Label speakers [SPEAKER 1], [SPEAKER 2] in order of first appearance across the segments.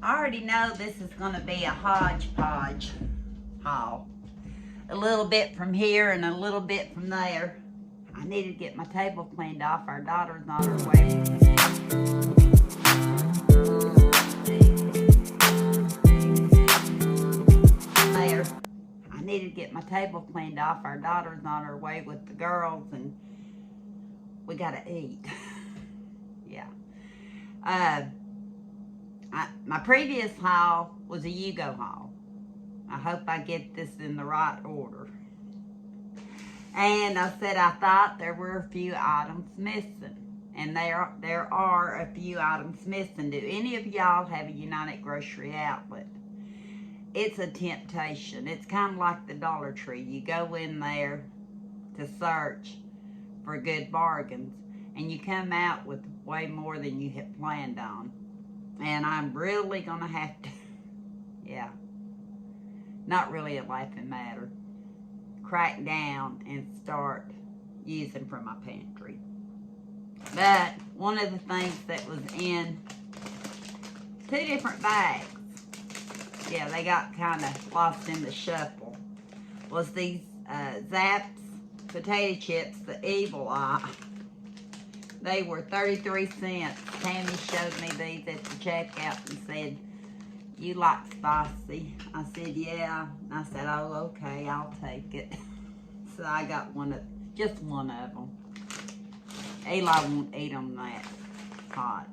[SPEAKER 1] I already know this is going to be a hodgepodge haul. A little bit from here and a little bit from there. I need to get my table cleaned off. Our daughter's on her way. There. I need to get my table cleaned off. Our daughter's on her way with the girls and we gotta eat. Yeah. My previous haul was a UGO haul. I hope I get this in the right order. And I said I thought there were a few items missing. And there are a few items missing. Do any of y'all have a United Grocery Outlet? It's a temptation. It's kind of like the Dollar Tree. You go in there to search for good bargains, and you come out with way more than you had planned on. And I'm really going to have to, yeah, not really a laughing matter, crack down and start using from my pantry. But one of the things that was in 2 different bags, yeah, they got kind of lost in the shuffle, was these Zapp's potato chips, the Evil Eye. They were 33 cents. Tammy showed me these at the checkout and said, "You like spicy?" I said, "Yeah." I said, "Oh, okay, I'll take it." So I got just one of them. Eli won't eat them that hot.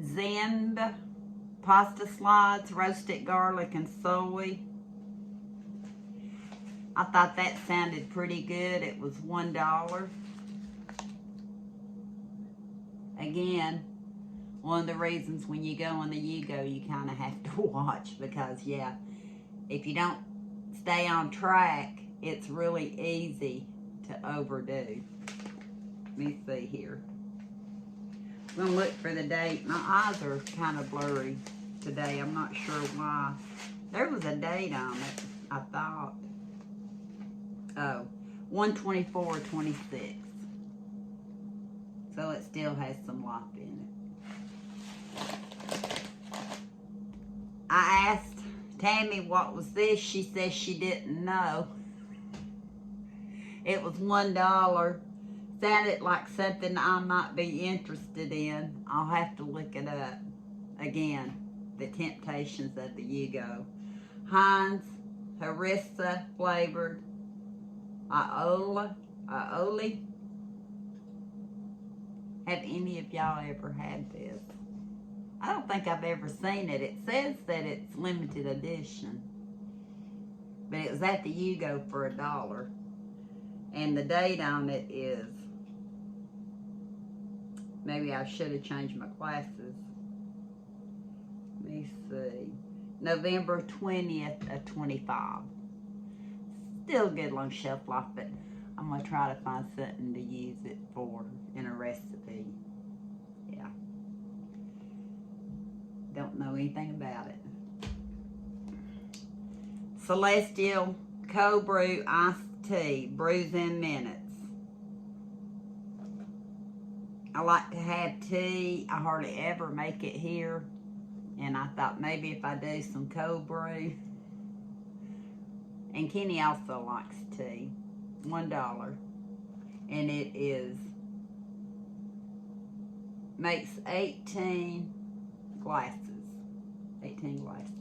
[SPEAKER 1] Zenb pasta slides, roasted garlic and soy. I thought that sounded pretty good. It was $1. Again, one of the reasons when you go on the UGO, you kind of have to watch because, yeah, if you don't stay on track, it's really easy to overdo. Let me see here. I'm going to look for the date. My eyes are kind of blurry today. I'm not sure why. There was a date on it, I thought. Oh, 1/24/26. So it still has some life in it. I asked Tammy what was this. She says she didn't know. It was $1. Sounded like something I might be interested in. I'll have to look it up. Again, the temptations of the UGO. Heinz harissa flavored aioli. Have any of y'all ever had this? I don't think I've ever seen it. It says that it's limited edition. But it was at the UGO for $1. And the date on it is, maybe I should have changed my glasses. Let me see. November 20th of 25. Still good long shelf life, but I'm going to try to find something to use it for in a recipe. Yeah. Don't know anything about it. Celestial Cold Brew Iced Tea. Brews in minutes. I like to have tea. I hardly ever make it here. And I thought maybe if I do some cold brew. And Kenny also likes tea. $1. And it makes 18 glasses. 18 glasses.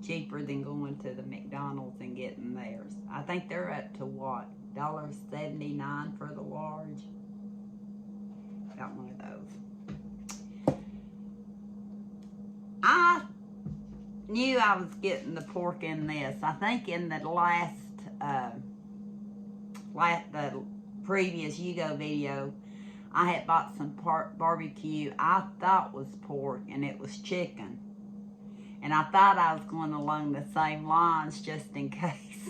[SPEAKER 1] Cheaper than going to the McDonald's and getting theirs. I think they're up to what? $1.79 for the large. Got one of those. I knew I was getting the pork in this. I think in the the previous UGO video, I had bought some barbecue I thought was pork, and it was chicken. And I thought I was going along the same lines just in case.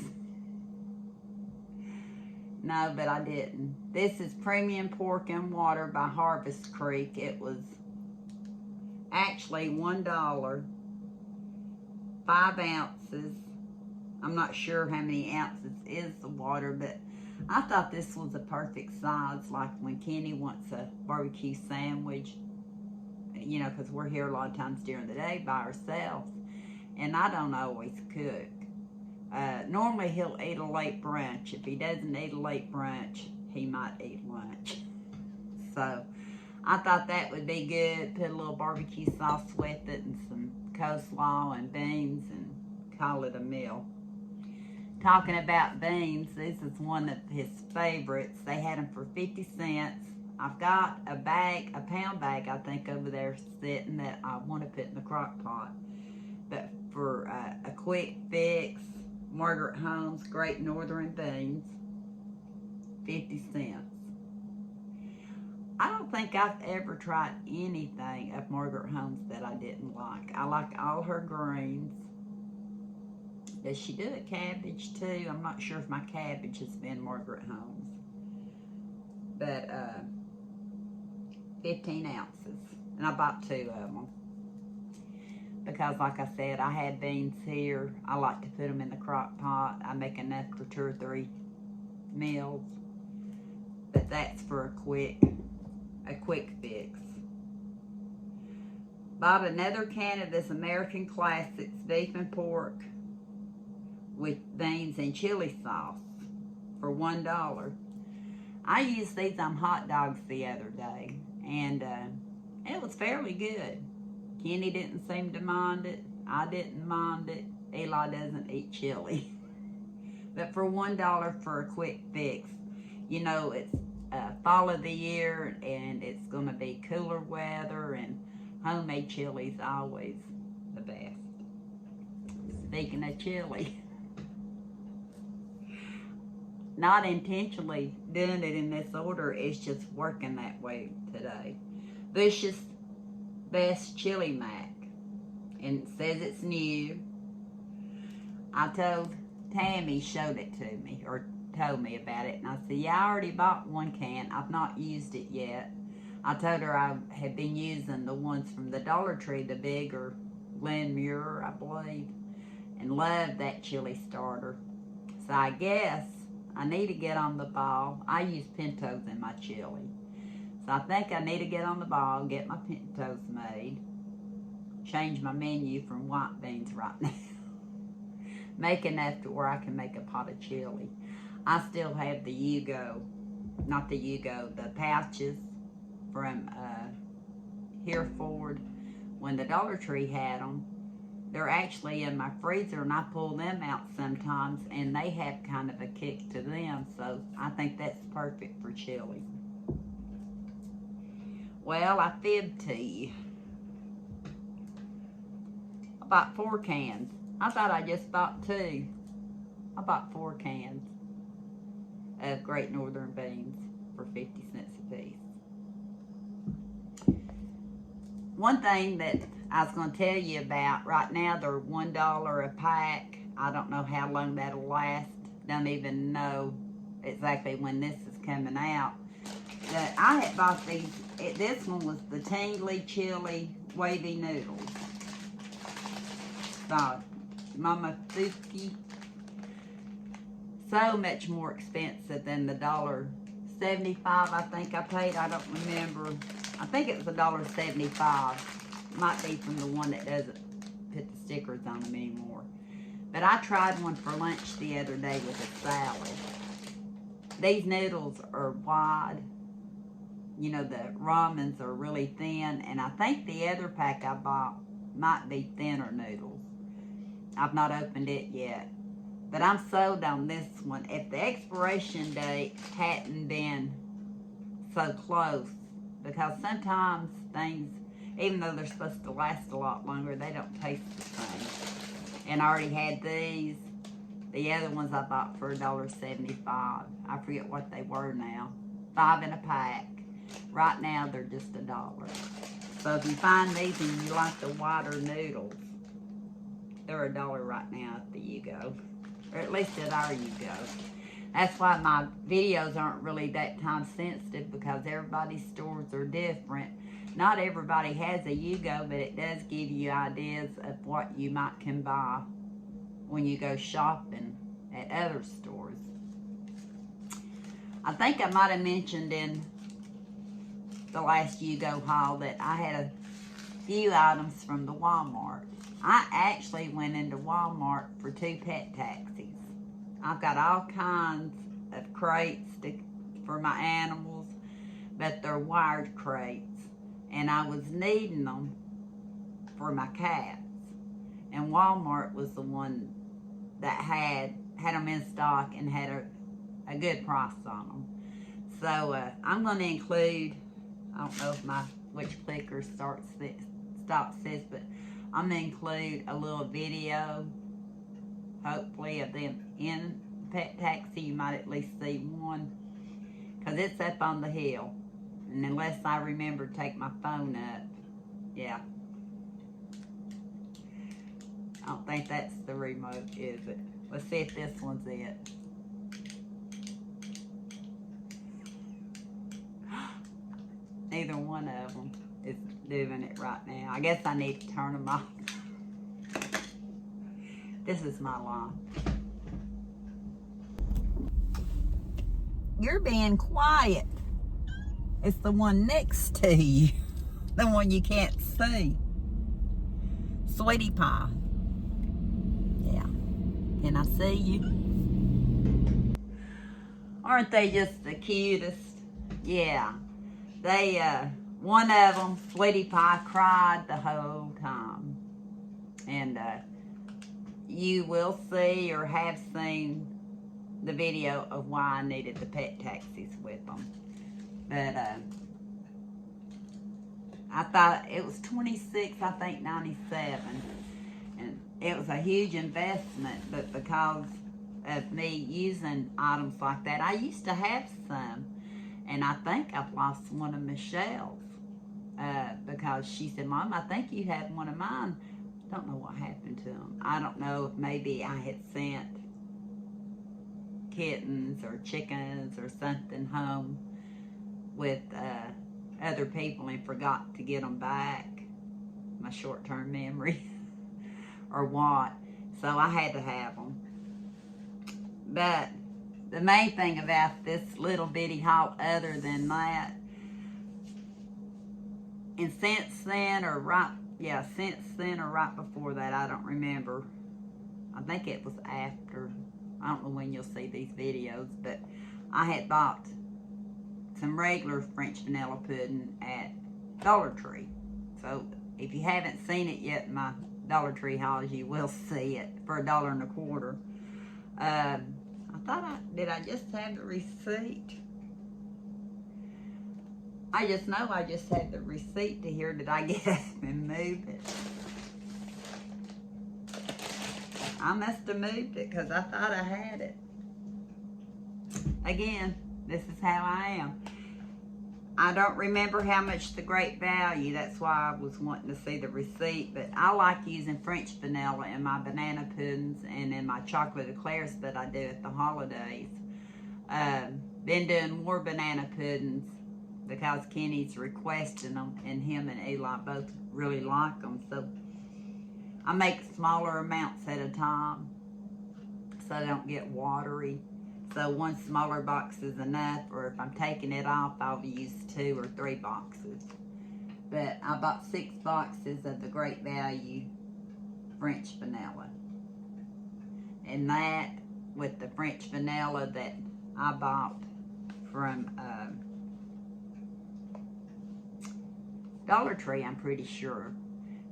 [SPEAKER 1] No, but I didn't. This is Premium Pork and Water by Harvest Creek. It was actually $1, 5 ounces. I'm not sure how many ounces is the water, but I thought this was a perfect size, like when Kenny wants a barbecue sandwich. you know, because we're here a lot of times during the day by ourselves, and I don't always cook. Normally he'll eat a late brunch. If he doesn't eat a late brunch, he might eat lunch. So I thought that would be good. Put a little barbecue sauce with it and some coleslaw and beans and call it a meal. Talking about beans, this is one of his favorites. They had them for 50 cents. I've got a pound bag, I think, over there sitting that I want to put in the crock pot. But for a quick fix, Margaret Holmes Great Northern Beans, 50 cents. I don't think I've ever tried anything of Margaret Holmes that I didn't like. I like all her greens. Does she do a cabbage too? I'm not sure if my cabbage has been Margaret Holmes. But 15 ounces. And I bought 2 of them. Because like I said, I had beans here. I like to put them in the crock pot. I make enough for 2 or 3 meals. But that's for a quick fix. Bought another can of this American Classics beef and pork with beans and chili sauce for $1. I used these on hot dogs the other day, and it was fairly good. Kenny didn't seem to mind it. I didn't mind it. Eli doesn't eat chili. But for $1 for a quick fix, you know, it's fall of the year, and it's going to be cooler weather, and homemade chili is always the best. Speaking of chili, not intentionally doing it in this order, it's just working that way today. Bush's Best Chili Mac, and it says it's new. I told Tammy, showed it to me, or told me about it, and I said, yeah, I already bought 1 can. I've not used it yet. I told her I had been using the ones from the Dollar Tree, the bigger Glen Muir, I believe, and loved that chili starter. So I guess I need to get on the ball. I use pintos in my chili. So I think I need to get on the ball, get my pintos made, change my menu from white beans right now. Make enough to where I can make a pot of chili. I still have the UGO, not the UGO, the pouches from Hereford. When the Dollar Tree had them, they're actually in my freezer, and I pull them out sometimes, and they have kind of a kick to them, so I think that's perfect for chili. Well, I fibbed to you. I bought 4 cans. I thought I just bought 2. I bought 4 cans of Great Northern Beans for 50 cents a piece. One thing that I was going to tell you about, right now they're $1 a pack. I don't know how long that'll last. Don't even know exactly when this is coming out. But I had bought these. This one was the Tingly Chili Wavy Noodles. So, Mama Fuki. So much more expensive than the $1.75 I think I paid. I don't remember. I think it was $1.75. Might be from the one that doesn't put the stickers on them anymore. But I tried one for lunch the other day with a salad. These noodles are wide. You know, the ramens are really thin. And I think the other pack I bought might be thinner noodles. I've not opened it yet. But I'm sold on this one. If the expiration date hadn't been so close, because sometimes things, even though they're supposed to last a lot longer, they don't taste the same. And I already had these. The other ones I bought for $1.75. I forget what they were now. 5 in a pack. Right now, they're just $1. So if you find these and you like the wider noodles, they're $1 right now at the UGO. Or at least at our UGO. That's why my videos aren't really that time sensitive, because everybody's stores are different. Not everybody has a UGO, but it does give you ideas of what you might can buy when you go shopping at other stores. I think I might have mentioned in the last UGO haul that I had few items from the Walmart. I actually went into Walmart for 2 pet taxis. I've got all kinds of crates for my animals, but they're wired crates, and I was needing them for my cats. And Walmart was the one that had them in stock and had a good price on them. So I'm going to include, I don't know if which clicker stops this, but I'm going to include a little video, hopefully, of them in the pet taxi. You might at least see one, because it's up on the hill. And unless I remember to take my phone up, yeah. I don't think that's the remote, is it? Let's see if this one's it. Neither one of them is doing it right now. I guess I need to turn them off. This is my lawn. You're being quiet. It's the one next to you. The one you can't see. Sweetie Pie. Yeah. Can I see you? Aren't they just the cutest? Yeah. They, one of them, Sweetie Pie, cried the whole time. And you will see or have seen the video of why I needed the pet taxis with them. But I thought it was $26, I think, $97. And it was a huge investment, but because of me using items like that, I used to have some. And I think I've lost one of Michelle's because she said, Mom, I think you had one of mine. Don't know what happened to them. I don't know if maybe I had sent kittens or chickens or something home with other people and forgot to get them back. My short-term memory or what. So I had to have them. But the main thing about this little bitty haul, other than that, and since then or right before that, I don't remember. I think it was after. I don't know when you'll see these videos, but I had bought some regular French vanilla pudding at Dollar Tree. So if you haven't seen it yet in my Dollar Tree hauls, you will see it for $1.25. Did I just have the receipt? I just know I just had the receipt to here. Did I get up and move it? I must have moved it because I thought I had it. Again, this is how I am. I don't remember how much the Great Value. That's why I was wanting to see the receipt. But I like using French vanilla in my banana puddings and in my chocolate eclairs that I do at the holidays. Been doing more banana puddings because Kenny's requesting them, and him and Eli both really like them. So I make smaller amounts at a time so they don't get watery. So one smaller box is enough, or if I'm taking it off, I'll use 2 or 3 boxes. But I bought 6 boxes of the Great Value French vanilla. And that, with the French vanilla that I bought from Dollar Tree, I'm pretty sure,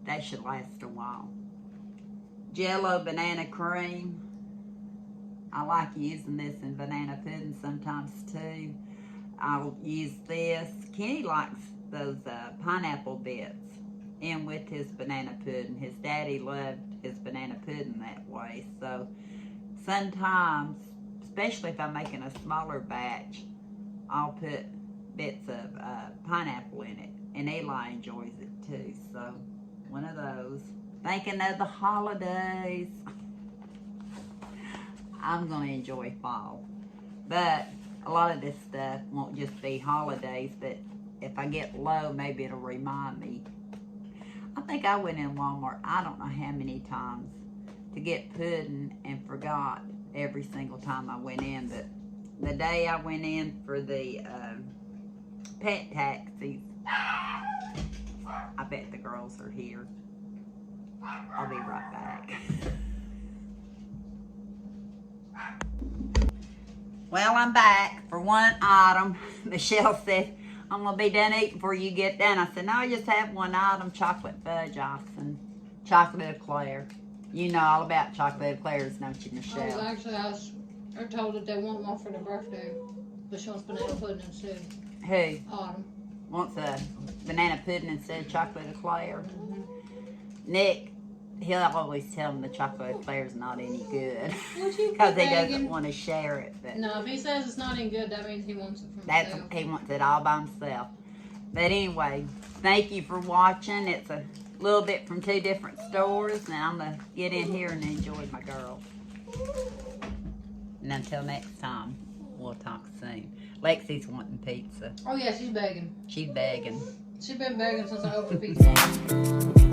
[SPEAKER 1] that should last a while. Jello banana cream. I like using this in banana pudding sometimes too. I'll use this. Kenny likes those pineapple bits in with his banana pudding. His daddy loved his banana pudding that way. So sometimes, especially if I'm making a smaller batch, I'll put bits of pineapple in it. And Eli enjoys it too. So one of those. Thinking of the holidays. I'm going to enjoy fall. But a lot of this stuff won't just be holidays, but if I get low, maybe it'll remind me. I think I went in Walmart, I don't know how many times, to get pudding and forgot every single time I went in. But the day I went in for the pet taxis, I bet the girls are here. I'll be right back. Well, I'm back for one item. Michelle said, I'm going to be done eating before you get done. I said, no, I just have one item, chocolate fudge ice and chocolate eclair. You know all about chocolate eclairs, don't you, Michelle?
[SPEAKER 2] I was told that they want one for their birthday, but she wants banana pudding instead.
[SPEAKER 1] Who?
[SPEAKER 2] Autumn.
[SPEAKER 1] Wants a banana pudding instead of chocolate eclair?
[SPEAKER 2] Mm-hmm.
[SPEAKER 1] Nick, he'll always tell him the chocolate eclair's not any good.
[SPEAKER 2] Would you
[SPEAKER 1] Because he doesn't want to share it. But
[SPEAKER 2] no, if he says it's not any good, that means he wants it for himself.
[SPEAKER 1] he wants it all by himself. But anyway, thank you for watching. It's a little bit from two different stores. Now I'm going to get in here and enjoy my girls. And until next time, we'll talk soon. Lexi's wanting pizza.
[SPEAKER 2] Oh yeah, she's begging.
[SPEAKER 1] She's begging.
[SPEAKER 2] She's been begging since I opened pizza.